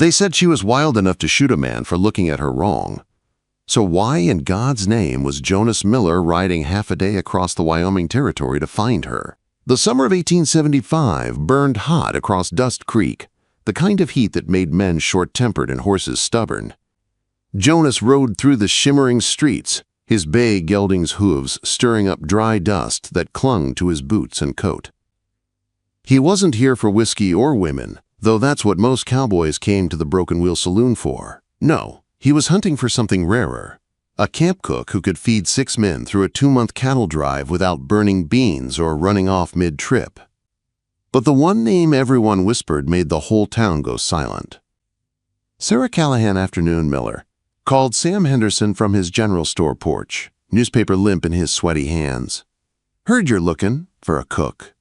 They said she was wild enough to shoot a man for looking at her wrong. So why in God's name was Jonas Miller riding half a day across the Wyoming Territory to find her? The summer of 1875 burned hot across Dust Creek, the kind of heat that made men short-tempered and horses stubborn. Jonas rode through the shimmering streets, his bay gelding's hooves stirring up dry dust that clung to his boots and coat. He wasn't here for whiskey or women, though that's what most cowboys came to the Broken Wheel Saloon for. No, he was hunting for something rarer, a camp cook who could feed 6 men through a 2-month cattle drive without burning beans or running off mid-trip. But the one name everyone whispered made the whole town go silent. Sarah Callahan Afternoon Miller called Sam Henderson from his general store porch, newspaper limp in his sweaty hands. "Heard you're looking for a cook."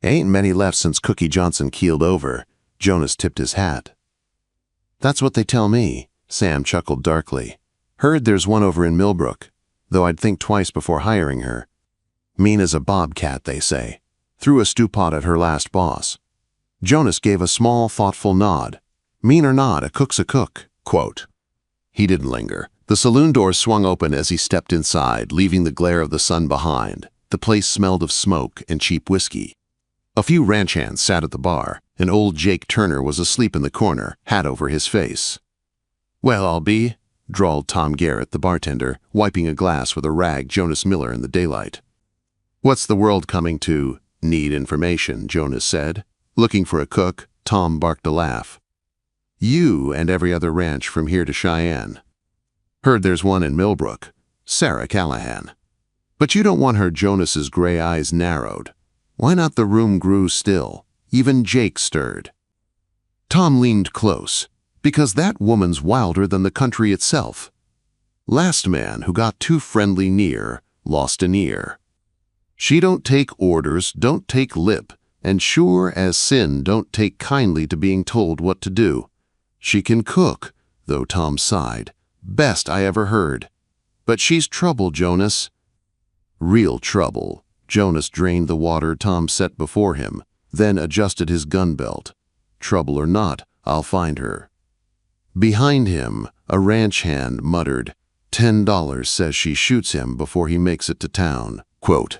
"Ain't many left since Cookie Johnson keeled over." Jonas tipped his hat. "That's what they tell me," Sam chuckled darkly. "Heard there's one over in Millbrook, though I'd think twice before hiring her. Mean as a bobcat, they say. Threw a stew pot at her last boss." Jonas gave a small, thoughtful nod. "Mean or not, a cook's a cook." Quote. He didn't linger. The saloon door swung open as he stepped inside, leaving the glare of the sun behind. The place smelled of smoke and cheap whiskey. A few ranch hands sat at the bar, and old Jake Turner was asleep in the corner, hat over his face. "Well, I'll be," drawled Tom Garrett, the bartender, wiping a glass with a rag Jonas Miller in the daylight. "What's the world coming to? Need information," Jonas said. "Looking for a cook?" Tom barked a laugh. "You and every other ranch from here to Cheyenne. Heard there's one in Millbrook. Sarah Callahan. But you don't want her." Jonas's gray eyes narrowed. "Why not?" The room grew still. Even Jake stirred. Tom leaned close. "Because that woman's wilder than the country itself. Last man who got too friendly near lost an ear. She don't take orders, don't take lip, and sure as sin don't take kindly to being told what to do. She can cook," though Tom sighed. "Best I ever heard. But she's trouble, Jonas." "Real trouble." Jonas drained the water Tom set before him, then adjusted his gun belt. "Trouble or not, I'll find her." Behind him, a ranch hand muttered, $10 says she shoots him before he makes it to town. Quote.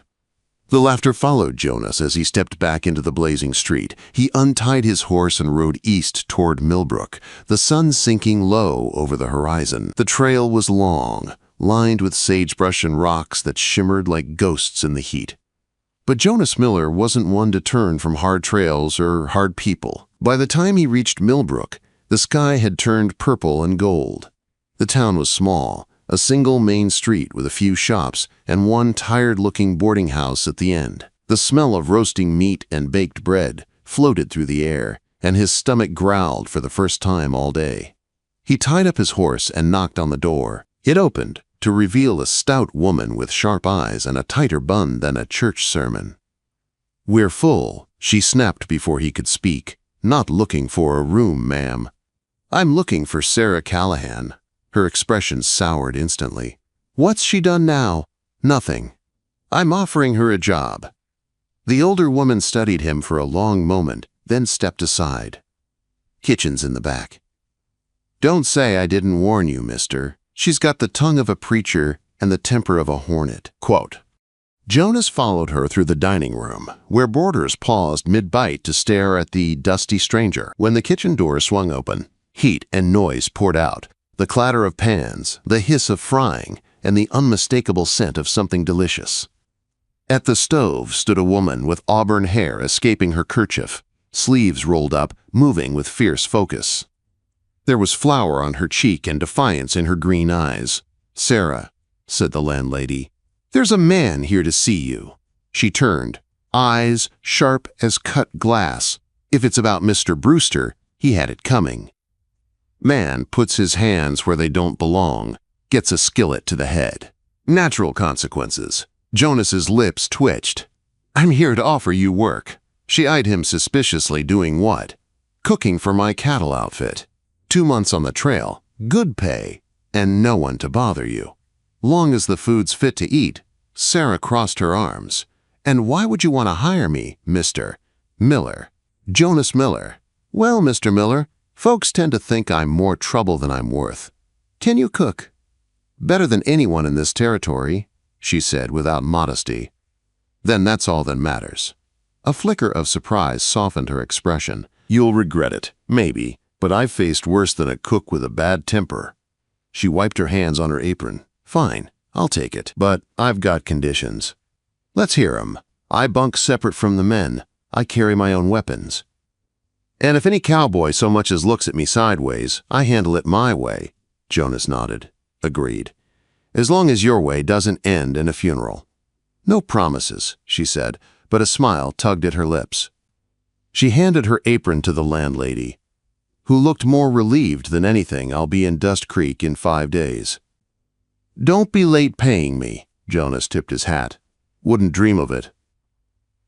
The laughter followed Jonas as he stepped back into the blazing street. He untied his horse and rode east toward Millbrook, the sun sinking low over the horizon. The trail was long, lined with sagebrush and rocks that shimmered like ghosts in the heat. But Jonas Miller wasn't one to turn from hard trails or hard people. By the time he reached Millbrook, the sky had turned purple and gold. The town was small, a single main street with a few shops and one tired-looking boarding house at the end. The smell of roasting meat and baked bread floated through the air, and his stomach growled for the first time all day. He tied up his horse and knocked on the door. It opened to reveal a stout woman with sharp eyes and a tighter bun than a church sermon. "We're full," she snapped before he could speak. "Not looking for a room, ma'am." "I'm looking for Sarah Callahan." Her expression soured instantly. "What's she done now?" "Nothing. I'm offering her a job." The older woman studied him for a long moment, then stepped aside. "Kitchen's in the back." "Don't say I didn't warn you, mister. She's got the tongue of a preacher and the temper of a hornet." Quote. Jonas followed her through the dining room, where boarders paused mid-bite to stare at the dusty stranger. When the kitchen door swung open, heat and noise poured out. The clatter of pans, the hiss of frying, and the unmistakable scent of something delicious. At the stove stood a woman with auburn hair escaping her kerchief, sleeves rolled up, moving with fierce focus. There was flour on her cheek and defiance in her green eyes. "Sarah," said the landlady, "there's a man here to see you." She turned, eyes sharp as cut glass. If it's about Mr. Brewster, he had it coming. Man puts his hands where they don't belong, gets a skillet to the head. Natural consequences. Jonas's lips twitched. "I'm here to offer you work." She eyed him suspiciously. "Doing what?" "Cooking for my cattle outfit. 2 months on the trail, good pay, and no one to bother you. Long as the food's fit to eat." Sarah crossed her arms. "And why would you want to hire me, Mr. Miller?" "Jonas Miller." "Well, Mr. Miller, Folks tend to think I'm more trouble than I'm worth. Can you cook? Better than anyone in this territory, she said without modesty. Then that's all that matters. A flicker of surprise softened her expression. You'll regret it, maybe, but I've faced worse than a cook with a bad temper. She wiped her hands on her apron. Fine, I'll take it, but I've got conditions. Let's hear 'em. I bunk separate from the men. I carry my own weapons. And if any cowboy so much as looks at me sideways, I handle it my way. Jonas nodded. Agreed. As long as your way doesn't end in a funeral. No promises, she said, but a smile tugged at her lips. She handed her apron to the landlady, who looked more relieved than anything. I'll be in Dust Creek in 5 days. Don't be late paying me, Jonas tipped his hat. Wouldn't dream of it.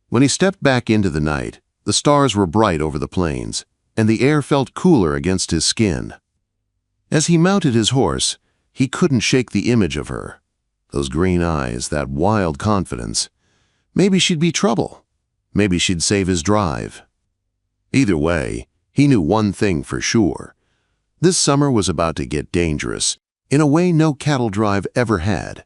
When he stepped back into the night, the stars were bright over the plains, and the air felt cooler against his skin. As he mounted his horse, he couldn't shake the image of her. Those green eyes, that wild confidence. Maybe she'd be trouble. Maybe she'd save his drive. Either way, he knew one thing for sure. This summer was about to get dangerous, in a way no cattle drive ever had.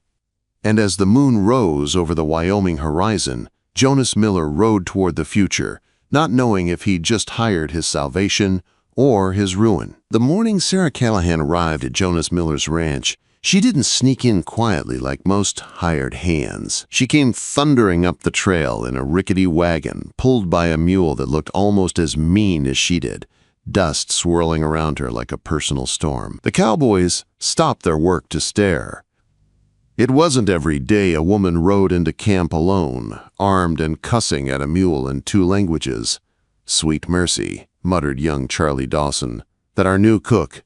And as the moon rose over the Wyoming horizon, Jonas Miller rode toward the future, not knowing if he'd just hired his salvation or his ruin. The morning Sarah Callahan arrived at Jonas Miller's ranch, she didn't sneak in quietly like most hired hands. She came thundering up the trail in a rickety wagon, pulled by a mule that looked almost as mean as she did, dust swirling around her like a personal storm. The cowboys stopped their work to stare. It wasn't every day a woman rode into camp alone, armed and cussing at a mule in 2 languages. Sweet mercy, muttered young Charlie Dawson, that our new cook.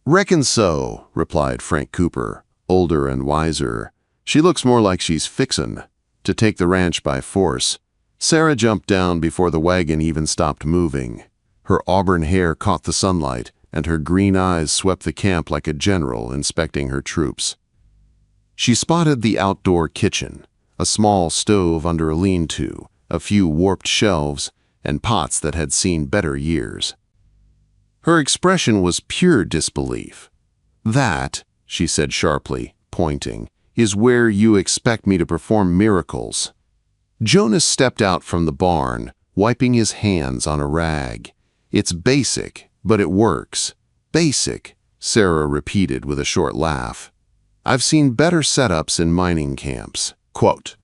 Reckon so, replied Frank Cooper, older and wiser. She looks more like she's fixin' to take the ranch by force. Sarah jumped down before the wagon even stopped moving. Her auburn hair caught the sunlight, and her green eyes swept the camp like a general inspecting her troops. She spotted the outdoor kitchen, a small stove under a lean-to, a few warped shelves, and pots that had seen better years. Her expression was pure disbelief. That, she said sharply, pointing, is where you expect me to perform miracles. Jonas stepped out from the barn, wiping his hands on a rag. It's basic, but it works. Basic, Sarah repeated with a short laugh. I've seen better setups in mining camps. Quote.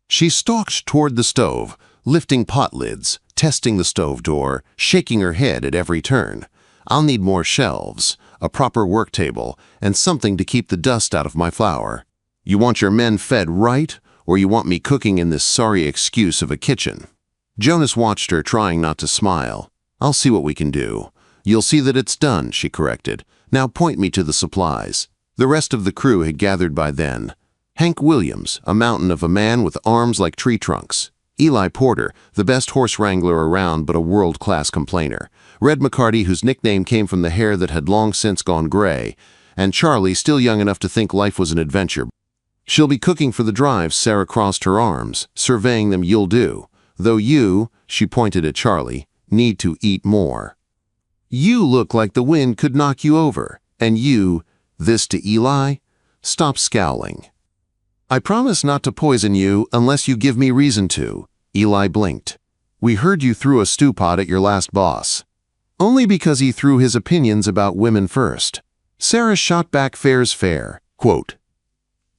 She stalked toward the stove, lifting pot lids, testing the stove door, shaking her head at every turn. I'll need more shelves, a proper work table, and something to keep the dust out of my flour. You want your men fed right, or you want me cooking in this sorry excuse of a kitchen? Jonas watched her, trying not to smile. I'll see what we can do. You'll see that it's done, she corrected. Now point me to the supplies. The rest of the crew had gathered by then. Hank Williams, a mountain of a man with arms like tree trunks. Eli Porter, the best horse wrangler around but a world-class complainer. Red McCarty, whose nickname came from the hair that had long since gone gray. And Charlie, still young enough to think life was an adventure. She'll be cooking for the drive, Sarah crossed her arms, surveying them. You'll do. Though you, she pointed at Charlie, need to eat more. You look like the wind could knock you over. And you, this to Eli, stop scowling. I promise not to poison you unless you give me reason to. Eli blinked. We heard you threw a stew pot at your last boss. Only because he threw his opinions about women first. Sarah shot back fair's fair. Quote,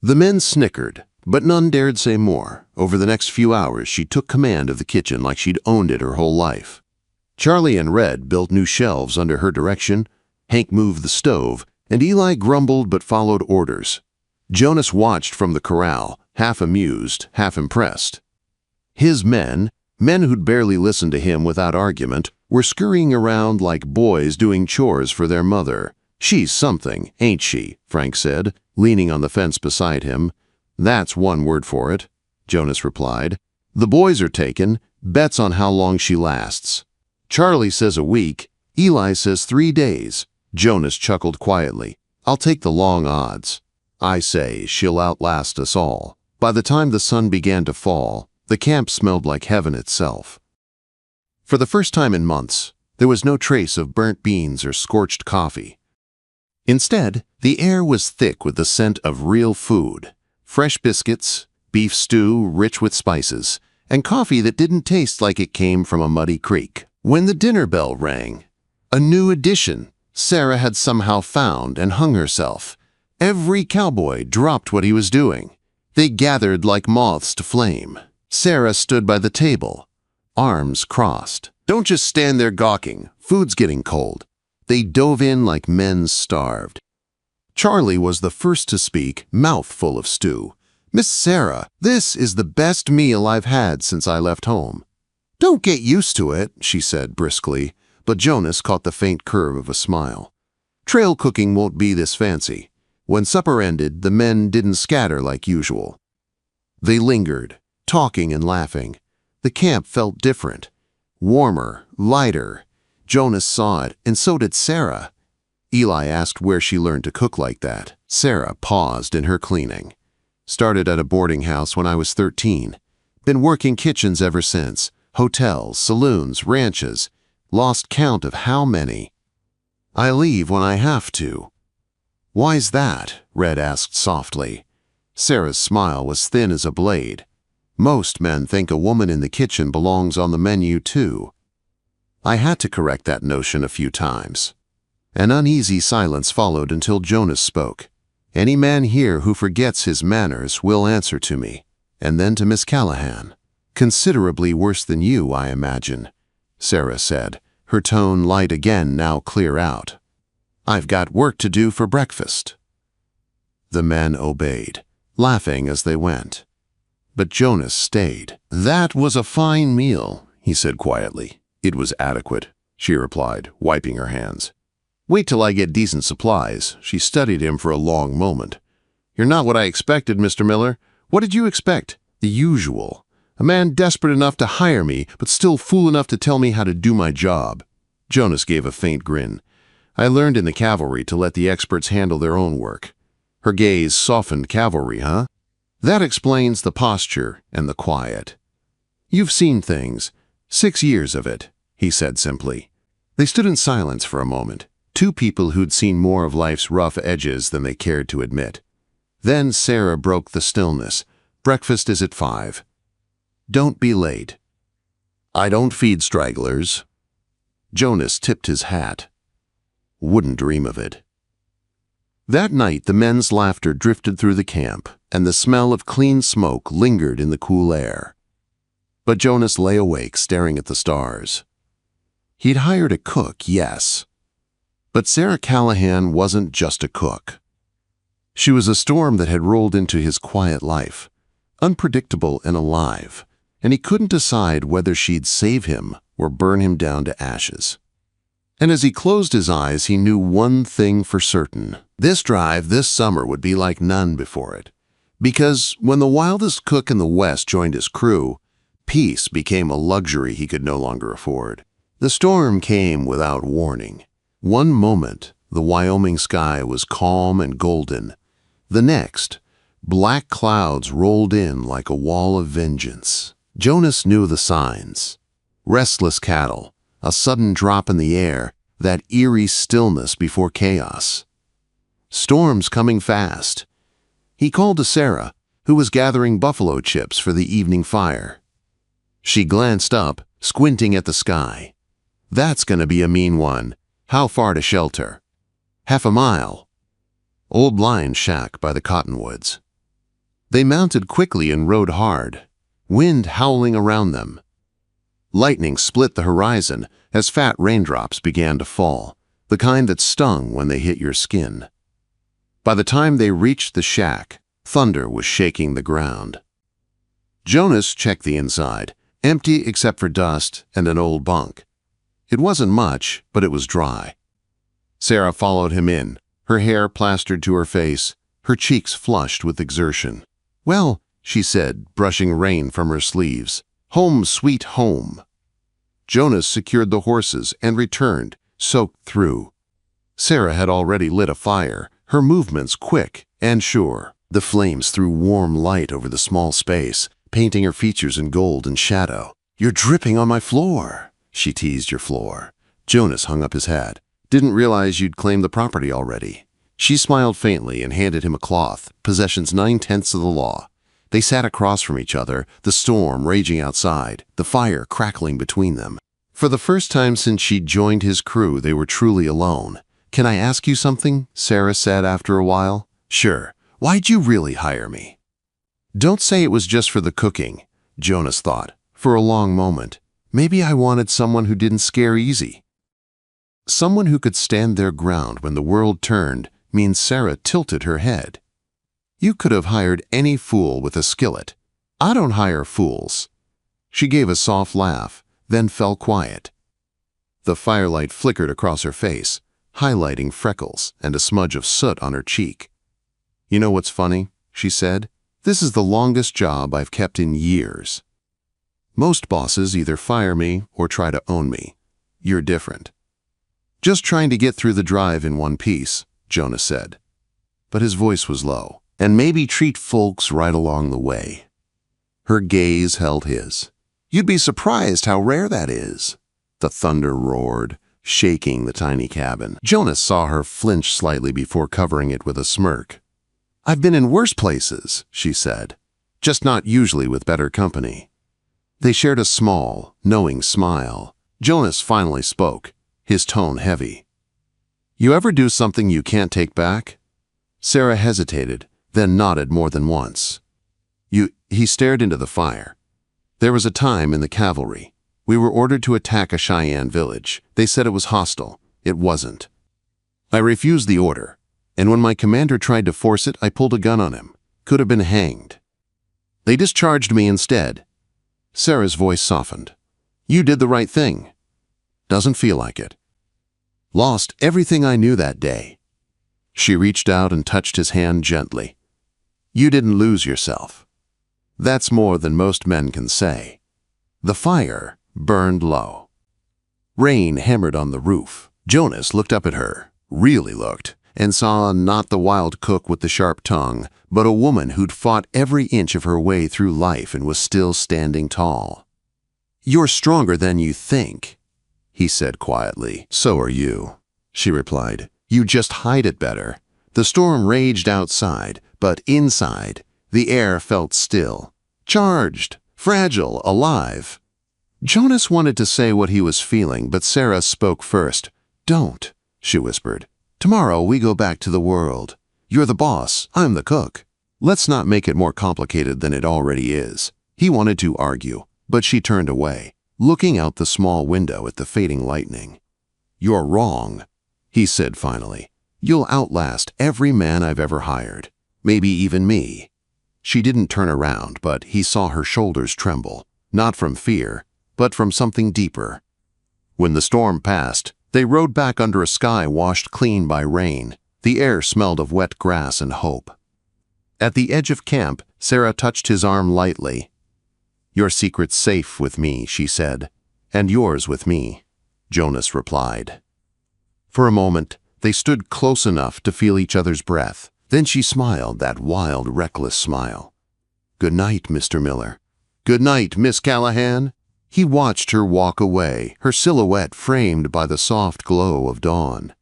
the men snickered, but none dared say more. Over the next few hours, she took command of the kitchen like she'd owned it her whole life. Charlie and Red built new shelves under her direction. Hank moved the stove, and Eli grumbled but followed orders. Jonas watched from the corral, half amused, half impressed. His men who'd barely listened to him without argument, were scurrying around like boys doing chores for their mother. She's something, ain't she? Frank said, leaning on the fence beside him. That's one word for it, Jonas replied. The boys are taken, bets on how long she lasts. Charlie says a week, Eli says 3 days. Jonas chuckled quietly. I'll take the long odds. I say she'll outlast us all. By the time the sun began to fall, the camp smelled like heaven itself. For the first time in months, There was no trace of burnt beans or scorched coffee. Instead, the air was thick with the scent of real food, fresh biscuits, beef stew rich with spices, and coffee that didn't taste like it came from a muddy creek. When the dinner bell rang, a new addition Sarah had somehow found and hung herself. Every cowboy dropped what he was doing. They gathered like moths to flame. Sarah stood by the table, arms crossed. Don't just stand there gawking. Food's getting cold. They dove in like men starved. Charlie was the first to speak, mouth full of stew. "Miss Sarah, this is the best meal I've had since I left home." "Don't get used to it," she said briskly, but Jonas caught the faint curve of a smile. "Trail cooking won't be this fancy." When supper ended, the men didn't scatter like usual. They lingered, talking and laughing. The camp felt different. Warmer, lighter. Jonas saw it, and so did Sarah. Eli asked where she learned to cook like that. Sarah paused in her cleaning. "Started at a boarding house when I was 13. Been working kitchens ever since. Hotels, saloons, ranches. Lost count of how many. I leave when I have to." "Why's that?" Red asked softly. Sarah's smile was thin as a blade. "Most men think a woman in the kitchen belongs on the menu too." I had to correct that notion a few times. An uneasy silence followed until Jonas spoke. "Any man here who forgets his manners will answer to me, and then to Miss Callahan. Considerably worse than you, I imagine," Sarah said, her tone light again, now clear out. "I've got work to do for breakfast." The men obeyed, laughing as they went. But Jonas stayed. "That was a fine meal," he said quietly. "It was adequate," she replied, wiping her hands. "Wait till I get decent supplies." She studied him for a long moment. "You're not what I expected, Mr. Miller. What did you expect?" "The usual. A man desperate enough to hire me, but still fool enough to tell me how to do my job." Jonas gave a faint grin. "I learned in the cavalry to let the experts handle their own work." Her gaze softened. "Cavalry, huh? That explains the posture and the quiet. You've seen things. 6 years of it," he said simply. They stood in silence for a moment, two people who'd seen more of life's rough edges than they cared to admit. Then Sarah broke the stillness. "Breakfast is at 5. Don't be late." "I don't feed stragglers." Jonas tipped his hat. "Wouldn't dream of it." That night the men's laughter drifted through the camp, and the smell of clean smoke lingered in the cool air. But Jonas lay awake, staring at the stars. He'd hired a cook, yes. But Sarah Callahan wasn't just a cook. She was a storm that had rolled into his quiet life, unpredictable and alive, and he couldn't decide whether she'd save him or burn him down to ashes. And as he closed his eyes, he knew one thing for certain. This drive this summer would be like none before it. Because when the wildest cook in the West joined his crew, peace became a luxury he could no longer afford. The storm came without warning. One moment, the Wyoming sky was calm and golden. The next, black clouds rolled in like a wall of vengeance. Jonas knew the signs. Restless cattle, a sudden drop in the air, that eerie stillness before chaos. Storms coming fast. He called to Sarah, who was gathering buffalo chips for the evening fire. She glanced up, squinting at the sky. "That's gonna be a mean one. How far to shelter?" "Half a mile." Old Lion's shack by the cottonwoods. They mounted quickly and rode hard, wind howling around them. Lightning split the horizon as fat raindrops began to fall, the kind that stung when they hit your skin. By the time they reached the shack, thunder was shaking the ground. Jonas checked the inside, empty except for dust and an old bunk. It wasn't much, but it was dry. Sarah followed him in, her hair plastered to her face, her cheeks flushed with exertion. "Well," she said, brushing rain from her sleeves, "home sweet home." Jonas secured the horses and returned, soaked through. Sarah had already lit a fire, her movements quick and sure. The flames threw warm light over the small space, painting her features in gold and shadow. "You're dripping on my floor," she teased. "Your floor." Jonas hung up his hat. Didn't realize you'd claimed the property already. She smiled faintly and handed him a cloth, possessions 9/10 of the law. They sat across from each other, the storm raging outside, the fire crackling between them. For the first time since she'd joined his crew, they were truly alone. "Can I ask you something?" Sarah said after a while. "Sure. Why'd you really hire me?" Don't say it was just for the cooking, Jonas thought, for a long moment. Maybe I wanted someone who didn't scare easy. Someone who could stand their ground when the world turned means Sarah tilted her head. You could have hired any fool with a skillet. I don't hire fools. She gave a soft laugh, then fell quiet. The firelight flickered across her face, highlighting freckles and a smudge of soot on her cheek. "You know what's funny?" she said. "This is the longest job I've kept in years. Most bosses either fire me or try to own me. You're different." "Just trying to get through the drive in one piece," Jonas said. But his voice was low. "And maybe treat folks right along the way." Her gaze held his. "You'd be surprised how rare that is." The thunder roared, shaking the tiny cabin. Jonas saw her flinch slightly before covering it with a smirk. "I've been in worse places," she said, "just not usually with better company." They shared a small, knowing smile. Jonas finally spoke, his tone heavy. "You ever do something you can't take back?" Sarah hesitated, then nodded more than once. He stared into the fire. "There was a time in the cavalry. We were ordered to attack a Cheyenne village. They said it was hostile. It wasn't. I refused the order, and when my commander tried to force it, I pulled a gun on him. Could have been hanged. They discharged me instead." Sarah's voice softened. "You did the right thing." "Doesn't feel like it. Lost everything I knew that day." She reached out and touched his hand gently. "You didn't lose yourself. That's more than most men can say." The fire burned low. Rain hammered on the roof. Jonas looked up at her, really looked, and saw not the wild cook with the sharp tongue, but a woman who'd fought every inch of her way through life and was still standing tall. "You're stronger than you think," he said quietly. "So are you," she replied. "You just hide it better." The storm raged outside, but inside, the air felt still, charged, fragile, alive. Jonas wanted to say what he was feeling, but Sarah spoke first. "Don't," she whispered. "Tomorrow we go back to the world. You're the boss, I'm the cook. Let's not make it more complicated than it already is." He wanted to argue, but she turned away, looking out the small window at the fading lightning. "You're wrong," he said finally. "You'll outlast every man I've ever hired, maybe even me." She didn't turn around, but he saw her shoulders tremble, not from fear, but from something deeper. When the storm passed, they rode back under a sky washed clean by rain. The air smelled of wet grass and hope. At the edge of camp, Sarah touched his arm lightly. "Your secret's safe with me," she said. "And yours with me," Jonas replied. For a moment, they stood close enough to feel each other's breath. Then she smiled, that wild, reckless smile. "Good night, Mr. Miller." "Good night, Miss Callahan." He watched her walk away, her silhouette framed by the soft glow of dawn.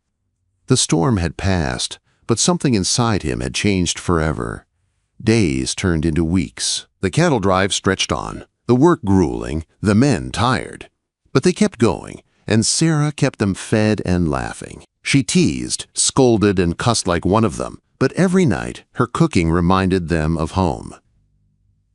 The storm had passed, but something inside him had changed forever. Days turned into weeks. The cattle drive stretched on, the work grueling, the men tired. But they kept going, and Sarah kept them fed and laughing. She teased, scolded, and cussed like one of them, but every night her cooking reminded them of home.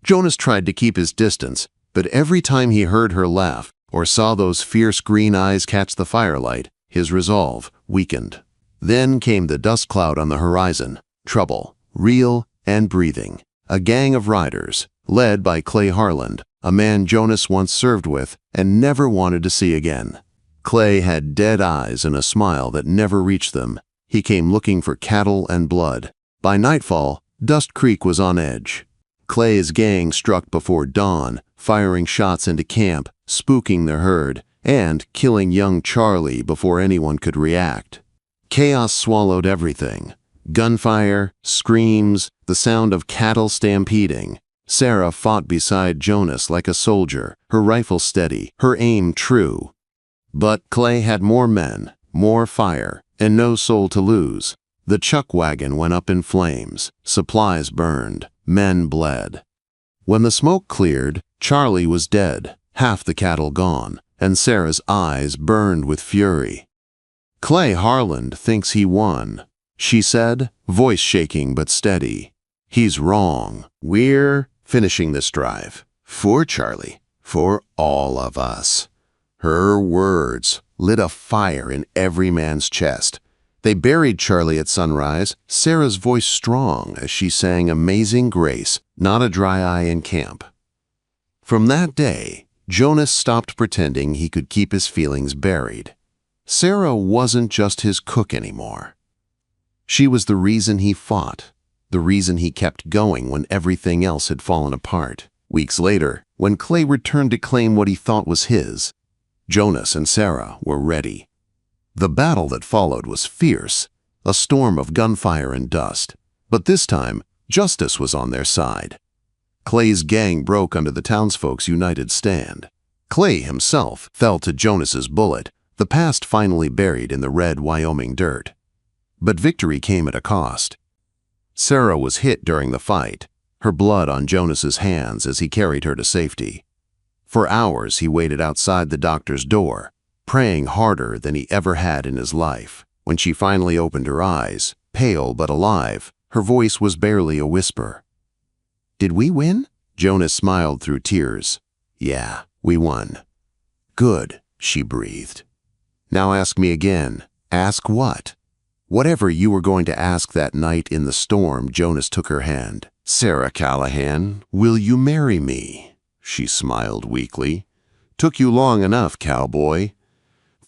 Jonas tried to keep his distance, but every time he heard her laugh or saw those fierce green eyes catch the firelight, his resolve weakened. Then came the dust cloud on the horizon, trouble, real and breathing. A gang of riders, led by Clay Harland, a man Jonas once served with and never wanted to see again. Clay had dead eyes and a smile that never reached them. He came looking for cattle and blood. By nightfall, Dust Creek was on edge. Clay's gang struck before dawn, firing shots into camp, spooking the herd, and killing young Charlie before anyone could react. Chaos swallowed everything. Gunfire, screams, the sound of cattle stampeding. Sarah fought beside Jonas like a soldier, her rifle steady, her aim true. But Clay had more men, more fire, and no soul to lose. The chuck wagon went up in flames, supplies burned, men bled. When the smoke cleared, Charlie was dead, half the cattle gone, and Sarah's eyes burned with fury. "Clay Harland thinks he won," she said, voice shaking but steady. "He's wrong. We're finishing this drive. For Charlie. For all of us." Her words lit a fire in every man's chest. They buried Charlie at sunrise, Sarah's voice strong as she sang Amazing Grace, not a dry eye in camp. From that day, Jonas stopped pretending he could keep his feelings buried. Sarah wasn't just his cook anymore. She was the reason he fought, the reason he kept going when everything else had fallen apart. Weeks later, when Clay returned to claim what he thought was his, Jonas and Sarah were ready. The battle that followed was fierce, a storm of gunfire and dust. But this time, justice was on their side. Clay's gang broke under the townsfolk's united stand. Clay himself fell to Jonas's bullet, the past finally buried in the red Wyoming dirt. But victory came at a cost. Sarah was hit during the fight, her blood on Jonas's hands as he carried her to safety. For hours he waited outside the doctor's door, praying harder than he ever had in his life. When she finally opened her eyes, pale but alive, her voice was barely a whisper. "Did we win?" Jonas smiled through tears. "Yeah, we won." "Good," she breathed. "Now ask me again." "Ask what?" "Whatever you were going to ask that night in the storm." Jonas took her hand. "Sarah Callahan, will you marry me?" She smiled weakly. "Took you long enough, cowboy."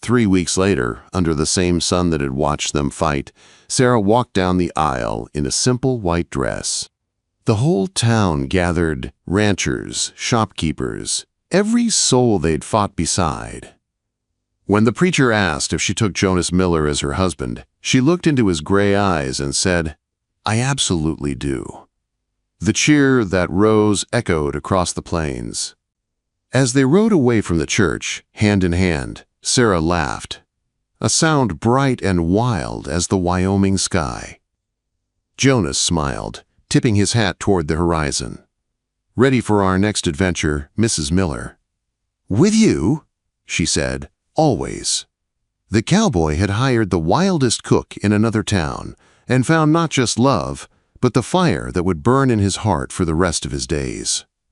3 weeks later, under the same sun that had watched them fight, Sarah walked down the aisle in a simple white dress. The whole town gathered, ranchers, shopkeepers, every soul they'd fought beside. When the preacher asked if she took Jonas Miller as her husband, she looked into his gray eyes and said, "I absolutely do." The cheer that rose echoed across the plains. As they rode away from the church, hand in hand, Sarah laughed, a sound bright and wild as the Wyoming sky. Jonas smiled, tipping his hat toward the horizon. "Ready for our next adventure, Mrs. Miller." "With you?" she said, "always." The cowboy had hired the wildest cook in another town and found not just love, but the fire that would burn in his heart for the rest of his days.